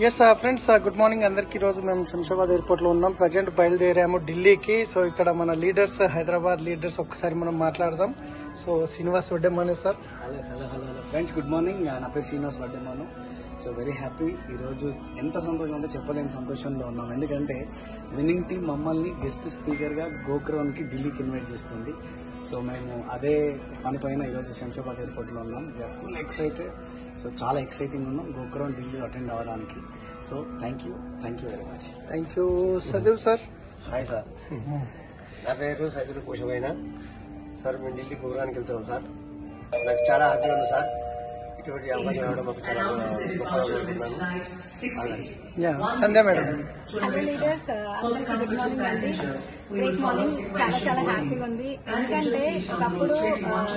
Yes friends, good morning అందరికి. రోజు మేము శంషాబాద్ ఎయిర్పోర్ట్ లో ఉన్నాం. ప్రజెంట్ బయలుదేరాము ఢిల్లీకి. సో ఇక్కడ మన లీడర్స్, హైదరాబాద్ లీడర్స్ ఒక్కసారి మనం మాట్లాడదాం. So Srinivas Vaddemanu sir. Hello friends, good morning. నా పేరు Srinivas Vaddemanu. So very happy. ఈరోజు ఎంత సంతోషం అంటే చెప్పలేని సంతోషంలో ఉన్నాం. ఎందుకంటే విన్నింగ్ టీం మమ్మల్ని గెస్ట్ స్పీకర్గా గోక్రోన్కి ఢిల్లీకి ఇన్వైట్ చేస్తుంది. సో మేము అదే పని పైన ఈరోజు శంషాబాద్ ఎయిర్పోర్ట్లో ఉన్నాం. We're full excited. సో చాలా ఎక్సైటింగ్ ఉన్నాం గోక్రోన్ ఢిల్లీ అటెండ్ అవ్వడానికి. So thank you very much. Thank you. Sadil sir. Hi sir, నా పేరు సదిల్ కోశమైనా సార్. మేము ఢిల్లీ ప్రోగ్రామ్కి వెళ్తున్నాం సార్. నాకు చాలా హ్యాపీ ఉంది సార్. ఇటువంటి అవకాశం ఇవ్వడం మాకు చాలా గొప్పగా సంధ్య మేడం. హలో లీడర్స్, అందరికీ గుడ్ మార్నింగ్ అండి. Great morning. చాలా హ్యాపీగా ఉంది. ఎందుకంటే ఒకప్పుడు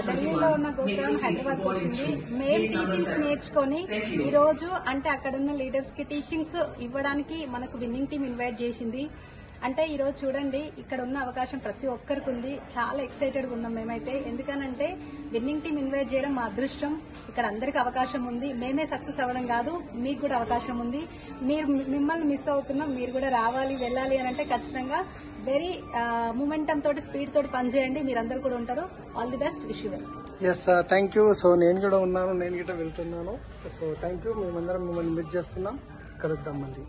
ఢిల్లీలో ఉన్న గోక్రోన్ హైదరాబాద్ వచ్చింది. మేము టీచింగ్స్ నేర్చుకొని ఈ రోజు అంటే అక్కడున్న లీడర్స్ కి టీచింగ్స్ ఇవ్వడానికి మనకు విన్నింగ్ టీం ఇన్వైట్ చేసింది. అంటే ఈ రోజు చూడండి, ఇక్కడ ఉన్న అవకాశం ప్రతి ఒక్కరికి ఉంది. చాలా ఎక్సైటెడ్ గా ఉన్నాం మేమైతే. ఎందుకనంటే విన్నింగ్ టీం ఇన్వైట్ చేయడం మా అదృష్టం. ఇక్కడ అందరికి అవకాశం ఉంది. మేమే సక్సెస్ అవ్వడం కాదు, మీకు కూడా అవకాశం ఉంది. మిమ్మల్ని మిస్ అవుతున్నాం. మీరు కూడా రావాలి, వెళ్ళాలి అని అంటే ఖచ్చితంగా వెరీ మూమెంటం తోటి, స్పీడ్ తోటి పనిచేయండి. మీరందరూ కూడా ఉంటారు. All the best. Wish you well. Yes thank you. So నేను కూడా ఉన్నాను, నేను కూడా వెళ్తున్నాను. So thank you. మేమందరం మిమ్మల్ని మిస్ చేస్తున్నాం. కలుద్దాం మళ్ళీ.